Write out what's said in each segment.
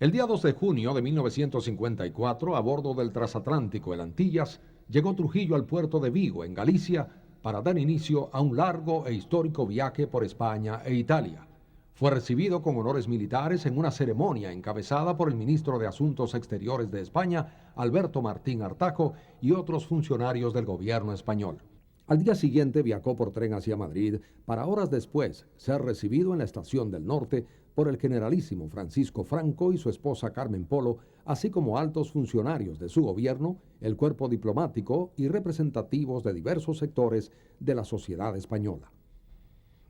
El día 2 de junio de 1954, a bordo del transatlántico El Antillas, llegó Trujillo al puerto de Vigo, en Galicia, para dar inicio a un largo e histórico viaje por España e Italia. Fue recibido con honores militares en una ceremonia encabezada por el ministro de Asuntos Exteriores de España, Alberto Martín Artajo, y otros funcionarios del gobierno español. Al día siguiente viajó por tren hacia Madrid para horas después ser recibido en la Estación del Norte por el generalísimo Francisco Franco y su esposa Carmen Polo, así como altos funcionarios de su gobierno, el cuerpo diplomático y representativos de diversos sectores de la sociedad española.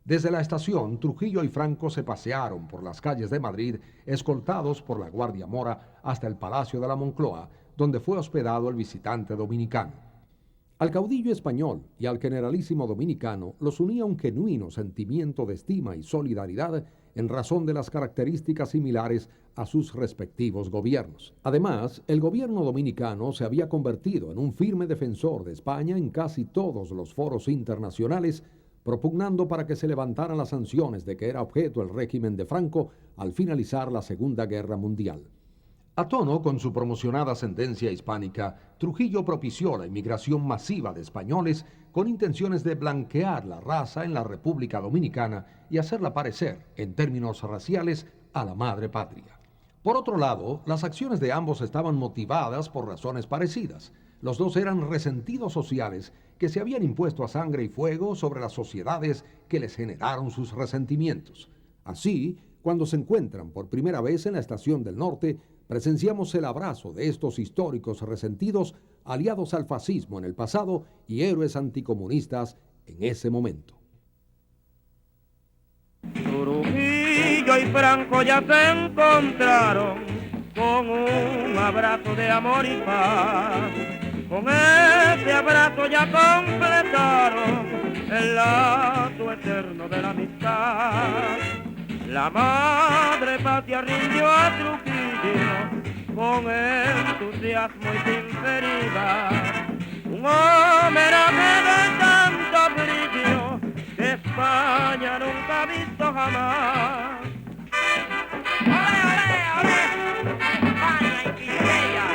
Desde la estación, Trujillo y Franco se pasearon por las calles de Madrid, escoltados por la Guardia Mora, hasta el Palacio de la Moncloa, donde fue hospedado el visitante dominicano. Al caudillo español y al generalísimo dominicano los unía un genuino sentimiento de estima y solidaridad en razón de las características similares a sus respectivos gobiernos. Además, el gobierno dominicano se había convertido en un firme defensor de España en casi todos los foros internacionales, propugnando para que se levantaran las sanciones de que era objeto el régimen de Franco al finalizar la Segunda Guerra Mundial. A tono con su promocionada ascendencia hispánica, Trujillo propició la inmigración masiva de españoles con intenciones de blanquear la raza en la República Dominicana y hacerla parecer, en términos raciales, a la madre patria. Por otro lado, las acciones de ambos estaban motivadas por razones parecidas. Los dos eran resentidos sociales que se habían impuesto a sangre y fuego sobre las sociedades que les generaron sus resentimientos. Así, cuando se encuentran por primera vez en la Estación del Norte, presenciamos el abrazo de estos históricos resentidos, aliados al fascismo en el pasado y héroes anticomunistas en ese momento. Trujillo y Franco ya se encontraron con un abrazo de amor y paz. Con ese abrazo ya completaron el lazo eterno de la amistad. La madre patria rindió a Trujillo con entusiasmo y sinceridad un homenaje de tanto brillo que España nunca ha visto jamás. ¡Ole, ole, ole! ¡España y Quisqueya!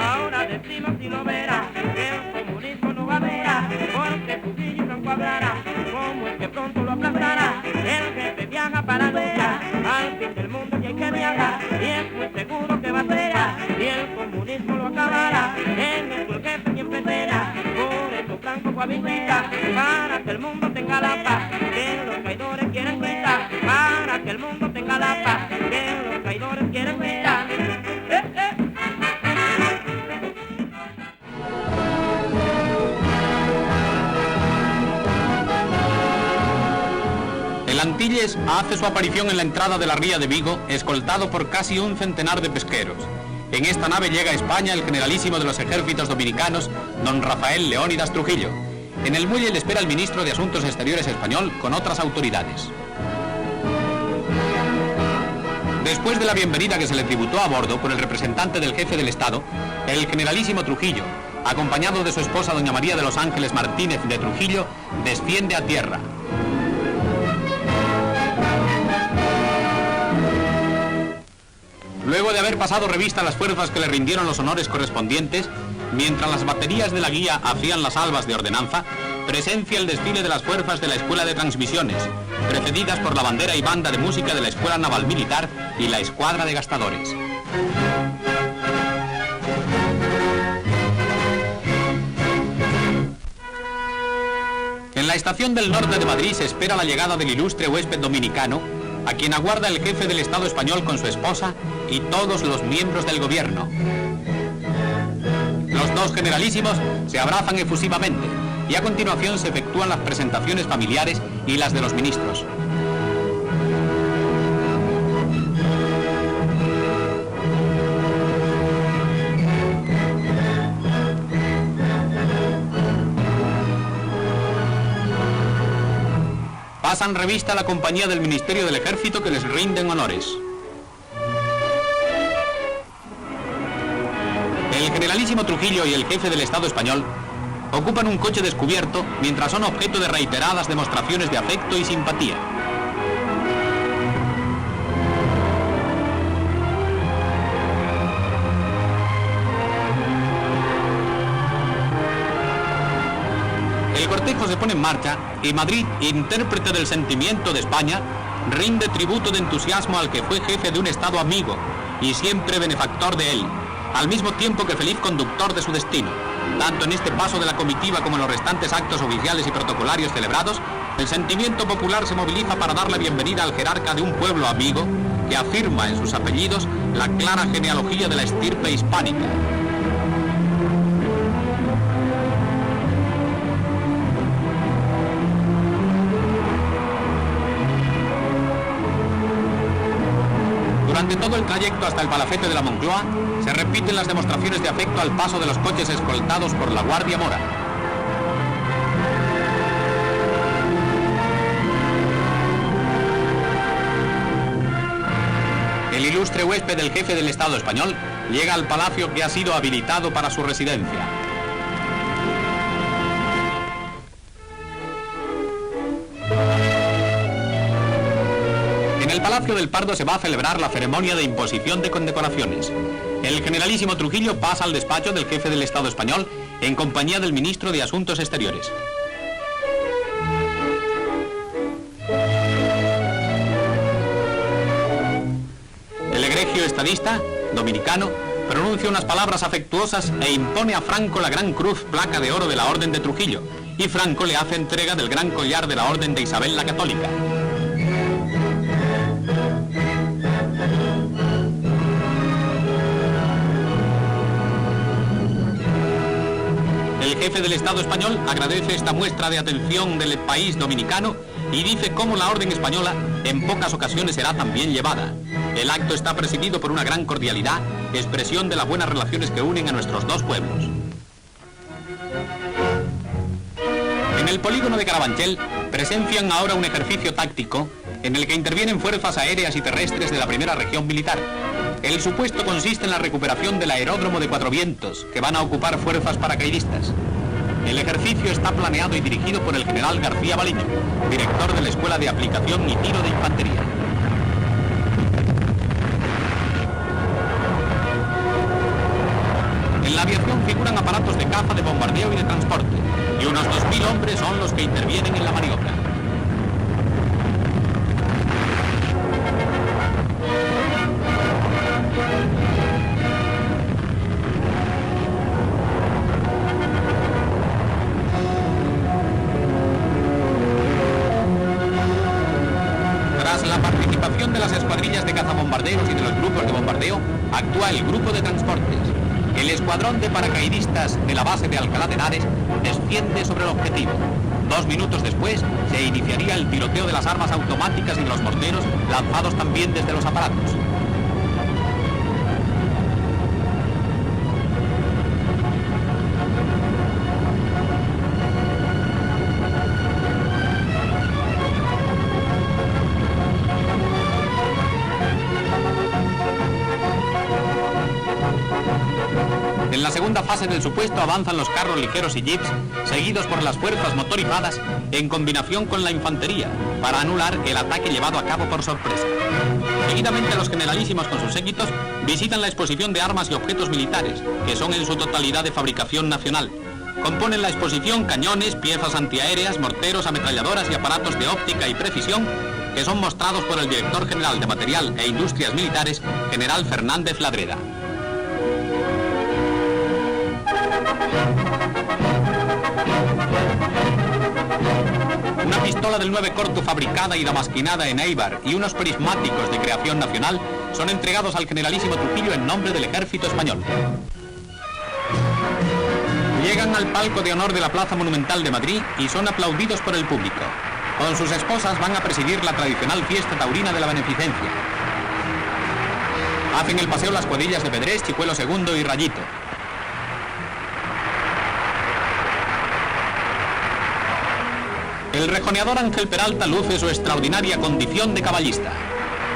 Ahora decimos si lo verá, que el comunismo no va a ver, porque Trujillo y Franco hablará. Como es que pronto lo aplastará, el jefe viaja para luchar, al fin del mundo y hay que viajar, y es muy seguro que va a ser, y el comunismo lo acabará, en el el jefe siempre será, por eso Franco fue a visitar, para que el mundo tenga la paz, que los traidores quieren quitar, para que el mundo tenga la paz, que los traidores quieren quitar. El Antilles hace su aparición en la entrada de la ría de Vigo, escoltado por casi un centenar de pesqueros. En esta nave llega a España el generalísimo de los ejércitos dominicanos, don Rafael Leónidas Trujillo. En el muelle le espera el ministro de Asuntos Exteriores español con otras autoridades. Después de la bienvenida que se le tributó a bordo por el representante del jefe del Estado, el generalísimo Trujillo, acompañado de su esposa doña María de los Ángeles Martínez de Trujillo, desciende a tierra. Luego de haber pasado revista a las fuerzas que le rindieron los honores correspondientes, mientras las baterías de la guía hacían las albas de ordenanza, presencia el desfile de las fuerzas de la Escuela de Transmisiones, precedidas por la bandera y banda de música de la Escuela Naval Militar y la Escuadra de Gastadores. En la Estación del Norte de Madrid se espera la llegada del ilustre huésped dominicano, a quien aguarda el jefe del Estado español con su esposa y todos los miembros del gobierno. Los dos generalísimos se abrazan efusivamente y a continuación se efectúan las presentaciones familiares y las de los ministros. Pasan revista a la compañía del Ministerio del Ejército que les rinden honores. El generalísimo Trujillo y el jefe del Estado español ocupan un coche descubierto mientras son objeto de reiteradas demostraciones de afecto y simpatía. cortejo se pone en marcha y Madrid, intérprete del sentimiento de España, rinde tributo de entusiasmo al que fue jefe de un Estado amigo y siempre benefactor de él, al mismo tiempo que feliz conductor de su destino. Tanto en este paso de la comitiva como en los restantes actos oficiales y protocolarios celebrados, el sentimiento popular se moviliza para dar la bienvenida al jerarca de un pueblo amigo que afirma en sus apellidos la clara genealogía de la estirpe hispánica. Durante todo el trayecto hasta el palacete de la Moncloa, se repiten las demostraciones de afecto al paso de los coches escoltados por la Guardia Mora. El ilustre huésped del jefe del Estado español llega al palacio que ha sido habilitado para su residencia. En el Palacio del Pardo se va a celebrar la ceremonia de imposición de condecoraciones. El generalísimo Trujillo pasa al despacho del jefe del Estado español en compañía del ministro de Asuntos Exteriores. El egregio estadista, dominicano, pronuncia unas palabras afectuosas e impone a Franco la gran cruz placa de oro de la Orden de Trujillo, y Franco le hace entrega del gran collar de la Orden de Isabel la Católica. El jefe del Estado español agradece esta muestra de atención del país dominicano y dice cómo la orden española en pocas ocasiones será también llevada. El acto está presidido por una gran cordialidad, expresión de las buenas relaciones que unen a nuestros dos pueblos. En el polígono de Carabanchel presencian ahora un ejercicio táctico en el que intervienen fuerzas aéreas y terrestres de la primera región militar. El supuesto consiste en la recuperación del aeródromo de Cuatro Vientos, que van a ocupar fuerzas paracaidistas. El ejercicio está planeado y dirigido por el general García Baliño, director de la Escuela de Aplicación y Tiro de Infantería. En la aviación figuran aparatos de caza, de bombardeo y de transporte, y unos 2000 hombres son los que intervienen en la maniobra. Tras la participación de las escuadrillas de cazabombarderos y de los grupos de bombardeo, actúa el grupo de transportes. El escuadrón de paracaidistas de la base de Alcalá de Henares desciende sobre el objetivo. 2 minutos después se iniciaría el tiroteo de las armas automáticas y de los morteros lanzados también desde los aparatos. En la segunda fase del supuesto avanzan los carros ligeros y jeeps, seguidos por las fuerzas motorizadas en combinación con la infantería, para anular el ataque llevado a cabo por sorpresa. Seguidamente los generalísimos con sus séquitos visitan la exposición de armas y objetos militares, que son en su totalidad de fabricación nacional. Componen la exposición cañones, piezas antiaéreas, morteros, ametralladoras y aparatos de óptica y precisión, que son mostrados por el director general de Material e Industrias Militares, general Fernández Ladreda. Una pistola del 9 corto fabricada y damasquinada en Eibar y unos prismáticos de creación nacional son entregados al generalísimo Trujillo en nombre del Ejército Español. Llegan al palco de honor de la Plaza Monumental de Madrid y son aplaudidos por el público. Con sus esposas van a presidir la tradicional fiesta taurina de la Beneficencia. Hacen el paseo las cuadrillas de Pedrés, Chicuelo II y Rayito. El rejoneador Ángel Peralta luce su extraordinaria condición de caballista.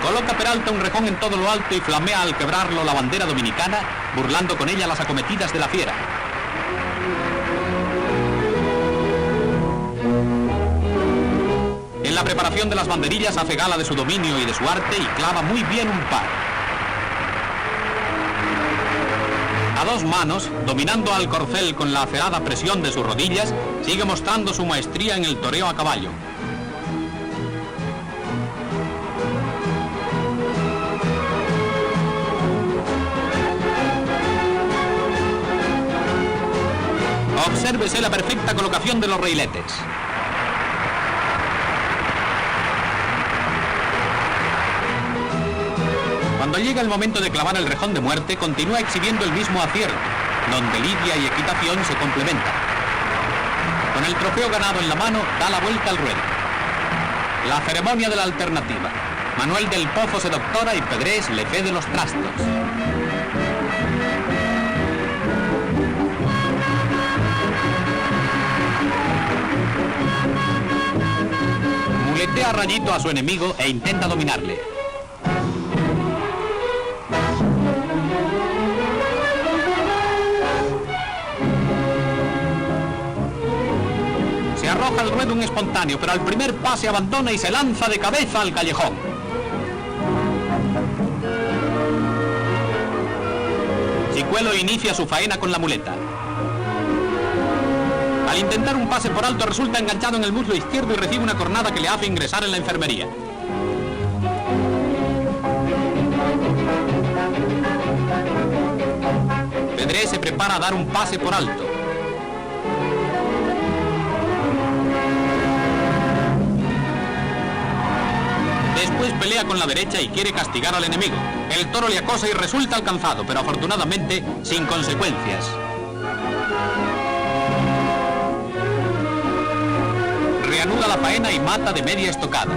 Coloca Peralta un rejón en todo lo alto y flamea al quebrarlo la bandera dominicana, burlando con ella las acometidas de la fiera. En la preparación de las banderillas hace gala de su dominio y de su arte y clava muy bien un par. A dos manos, dominando al corcel con la aferrada presión de sus rodillas, sigue mostrando su maestría en el toreo a caballo. Obsérvese la perfecta colocación de los reiletes. Cuando llega el momento de clavar el rejón de muerte, continúa exhibiendo el mismo acierto, donde lidia y equitación se complementan. Con el trofeo ganado en la mano, da la vuelta al ruedo. La ceremonia de la alternativa. Manuel del Pozo se doctora y Pedrés le cede los trastos. Muletea a rayito a su enemigo e intenta dominarle. Se arroja al ruedo un espontáneo, pero al primer pase abandona y se lanza de cabeza al callejón. Chicuelo inicia su faena con la muleta. Al intentar un pase por alto resulta enganchado en el muslo izquierdo y recibe una cornada que le hace ingresar en la enfermería. Pedrés se prepara a dar un pase por alto. Después pelea con la derecha y quiere castigar al enemigo. El toro le acosa y resulta alcanzado, pero afortunadamente sin consecuencias. Reanuda la faena y mata de media estocada.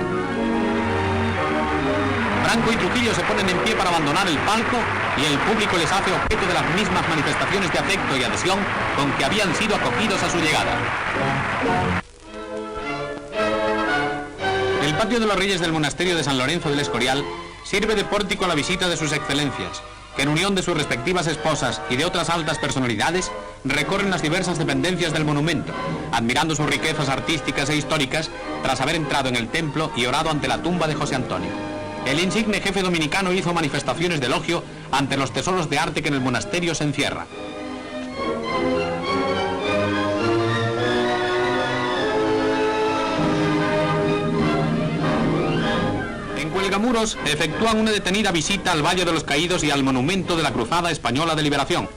Franco y Trujillo se ponen en pie para abandonar el palco y el público les hace objeto de las mismas manifestaciones de afecto y adhesión con que habían sido acogidos a su llegada. El patio de los Reyes del monasterio de San Lorenzo del Escorial sirve de pórtico a la visita de sus excelencias, que en unión de sus respectivas esposas y de otras altas personalidades recorren las diversas dependencias del monumento, admirando sus riquezas artísticas e históricas tras haber entrado en el templo y orado ante la tumba de José Antonio. El insigne jefe dominicano hizo manifestaciones de elogio ante los tesoros de arte que en el monasterio se encierra. En Cuelgamuros efectúan una detenida visita al Valle de los Caídos y al monumento de la Cruzada Española de Liberación.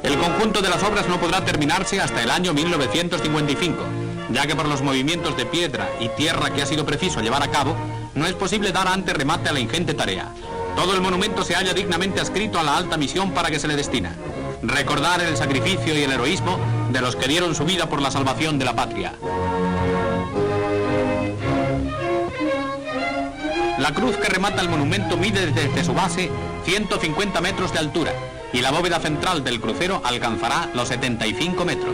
El conjunto de las obras no podrá terminarse hasta el año 1955, ya que por los movimientos de piedra y tierra que ha sido preciso llevar a cabo, no es posible dar antes remate a la ingente tarea. Todo el monumento se halla dignamente adscrito a la alta misión para que se le destina: recordar el sacrificio y el heroísmo de los que dieron su vida por la salvación de la patria. La cruz que remata el monumento mide desde su base 150 metros de altura y la bóveda central del crucero alcanzará los 75 metros.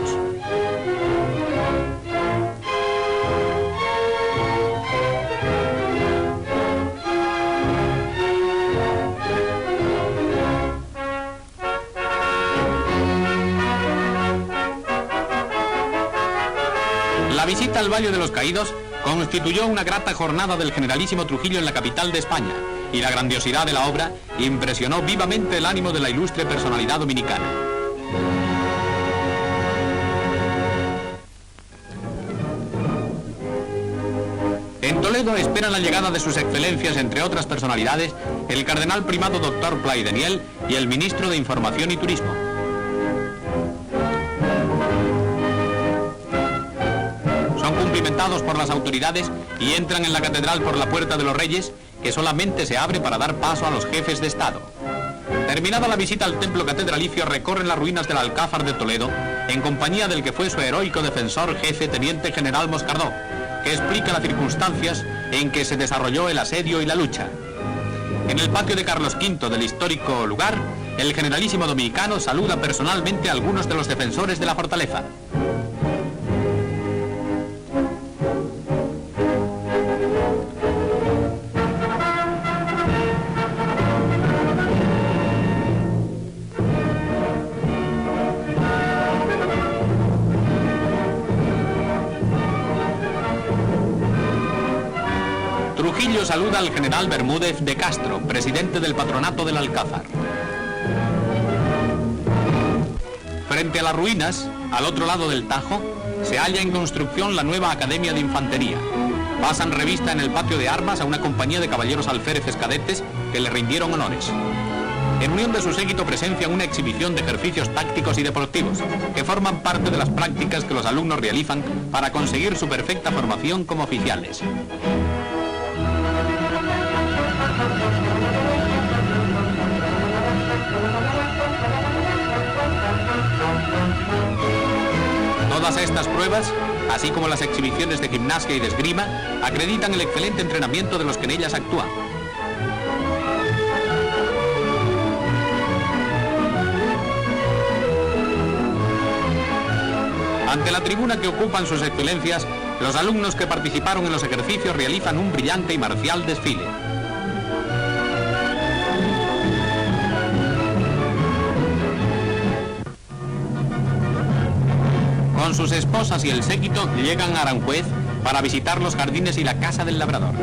La visita al Valle de los Caídos constituyó una grata jornada del generalísimo Trujillo en la capital de España, y la grandiosidad de la obra impresionó vivamente el ánimo de la ilustre personalidad dominicana. En Toledo esperan la llegada de sus excelencias, entre otras personalidades, el cardenal primado Dr. Plaideniel y el ministro de Información y Turismo. Son cumplimentados por las autoridades y entran en la catedral por la Puerta de los Reyes, que solamente se abre para dar paso a los jefes de Estado. Terminada la visita al templo catedralicio, recorren las ruinas del Alcázar de Toledo en compañía del que fue su heroico defensor, jefe teniente general Moscardó, que explica las circunstancias en que se desarrolló el asedio y la lucha. En el patio de Carlos V del histórico lugar, el generalísimo dominicano saluda personalmente a algunos de los defensores de la fortaleza. Trujillo saluda al general Bermúdez de Castro, presidente del patronato del Alcázar. Frente a las ruinas, al otro lado del Tajo, se halla en construcción la nueva Academia de Infantería. Pasan revista en el patio de armas a una compañía de caballeros alféreces cadetes que le rindieron honores. En unión de su séquito presencian una exhibición de ejercicios tácticos y deportivos, que forman parte de las prácticas que los alumnos realizan para conseguir su perfecta formación como oficiales. Todas estas pruebas, así como las exhibiciones de gimnasia y de esgrima, acreditan el excelente entrenamiento de los que en ellas actúan. Ante la tribuna que ocupan sus excelencias, los alumnos que participaron en los ejercicios realizan un brillante y marcial desfile. Con sus esposas y el séquito llegan a Aranjuez para visitar los jardines y la casa del labrador.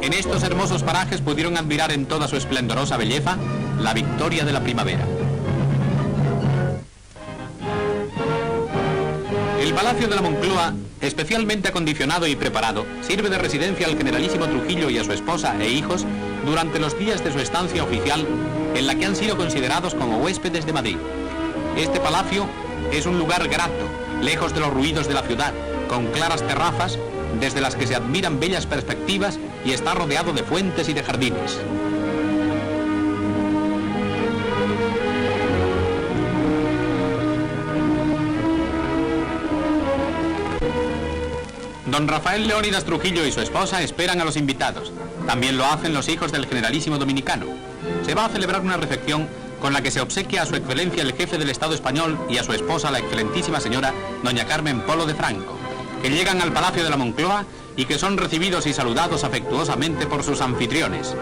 En estos hermosos parajes pudieron admirar en toda su esplendorosa belleza la victoria de la primavera. El Palacio de la Moncloa, especialmente acondicionado y preparado, sirve de residencia al generalísimo Trujillo y a su esposa e hijos durante los días de su estancia oficial, en la que han sido considerados como huéspedes de Madrid. Este palacio es un lugar grato, lejos de los ruidos de la ciudad, con claras terrazas, desde las que se admiran bellas perspectivas, y está rodeado de fuentes y de jardines. Don Rafael Leónidas Trujillo y su esposa esperan a los invitados. También lo hacen los hijos del generalísimo dominicano. Se va a celebrar una recepción con la que se obsequia a su excelencia el jefe del Estado español y a su esposa, la excelentísima señora doña Carmen Polo de Franco, que llegan al Palacio de la Moncloa y que son recibidos y saludados afectuosamente por sus anfitriones.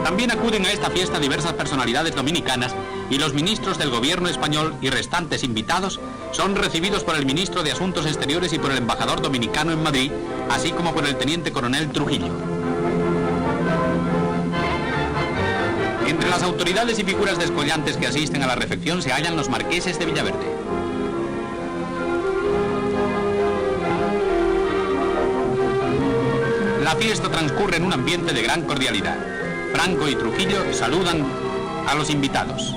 También acuden a esta fiesta diversas personalidades dominicanas y los ministros del gobierno español y restantes invitados son recibidos por el ministro de Asuntos Exteriores y por el embajador dominicano en Madrid, así como por el teniente coronel Trujillo. Entre las autoridades y figuras descollantes que asisten a la recepción se hallan los marqueses de Villaverde. La fiesta transcurre en un ambiente de gran cordialidad. Franco y Trujillo saludan a los invitados.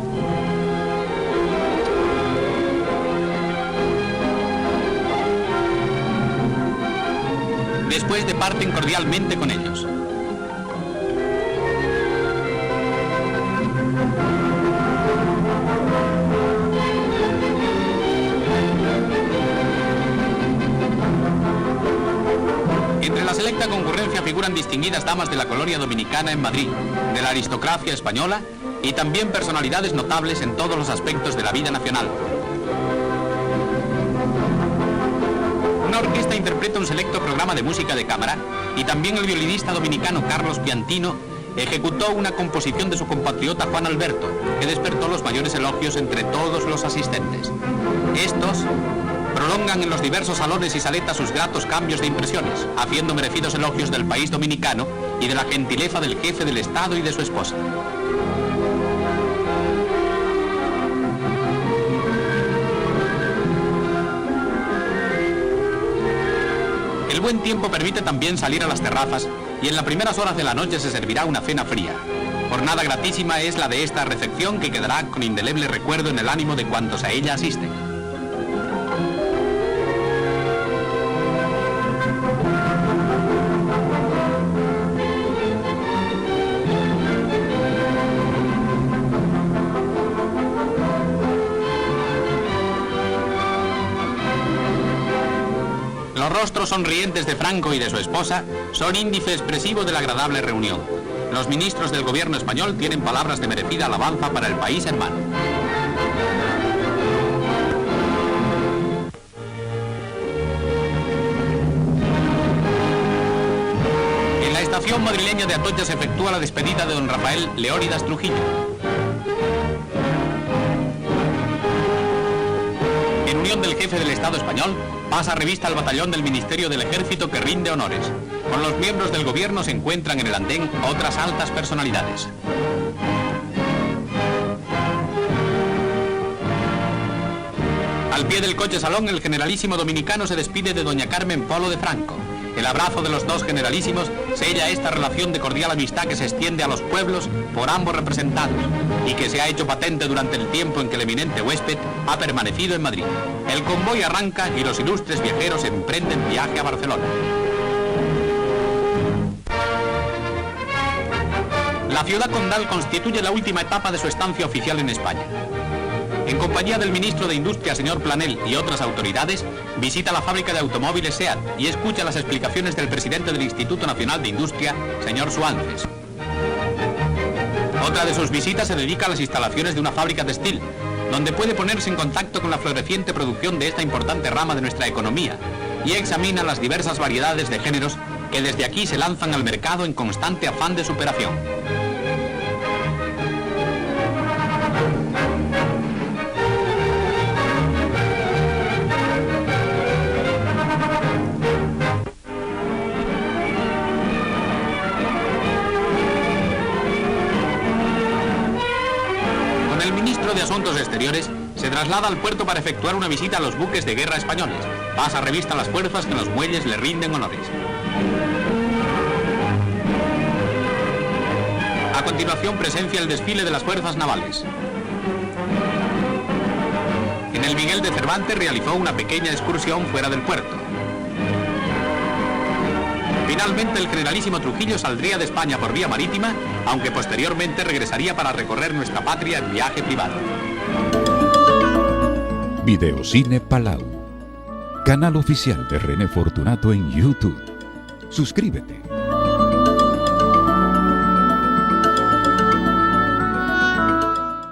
Después departen cordialmente con ellos. Entre la selecta concurrencia figuran distinguidas damas de la colonia dominicana en Madrid, de la aristocracia española y también personalidades notables en todos los aspectos de la vida nacional. Una orquesta interpreta un selecto programa de música de cámara y también el violinista dominicano Carlos Piantino ejecutó una composición de su compatriota Juan Alberto, que despertó los mayores elogios entre todos los asistentes. Estos prolongan en los diversos salones y saletas sus gratos cambios de impresiones, haciendo merecidos elogios del país dominicano y de la gentileza del jefe del Estado y de su esposa. El buen tiempo permite también salir a las terrazas y en las primeras horas de la noche se servirá una cena fría. Jornada gratísima es la de esta recepción que quedará con indeleble recuerdo en el ánimo de cuantos a ella asisten. Los rostros sonrientes de Franco y de su esposa son índice expresivo de la agradable reunión. Los ministros del gobierno español tienen palabras de merecida alabanza para el país hermano. estación madrileña de Atocha se efectúa la despedida de don Rafael Leónidas Trujillo. En unión del jefe del Estado español, pasa revista al batallón del Ministerio del Ejército que rinde honores. Con los miembros del gobierno se encuentran en el andén otras altas personalidades. Al pie del coche salón, el generalísimo dominicano se despide de doña Carmen Polo de Franco. El abrazo de los dos generalísimos sella esta relación de cordial amistad que se extiende a los pueblos por ambos representados y que se ha hecho patente durante el tiempo en que el eminente huésped ha permanecido en Madrid. El convoy arranca y los ilustres viajeros emprenden viaje a Barcelona. La ciudad condal constituye la última etapa de su estancia oficial en España. En compañía del ministro de Industria, señor Planell, y otras autoridades, visita la fábrica de automóviles SEAT y escucha las explicaciones del presidente del Instituto Nacional de Industria, señor Suances. Otra de sus visitas se dedica a las instalaciones de una fábrica textil, donde puede ponerse en contacto con la floreciente producción de esta importante rama de nuestra economía y examina las diversas variedades de géneros que desde aquí se lanzan al mercado en constante afán de superación. De Asuntos Exteriores se traslada al puerto para efectuar una visita a los buques de guerra españoles. Pasa revista a las fuerzas que en los muelles le rinden honores. A continuación presencia el desfile de las fuerzas navales. En el Miguel de Cervantes realizó una pequeña excursión fuera del puerto. Finalmente el generalísimo Trujillo saldría de España por vía marítima, aunque posteriormente regresaría para recorrer nuestra patria en viaje privado. Videocine Palau, canal oficial de René Fortunato en YouTube. Suscríbete.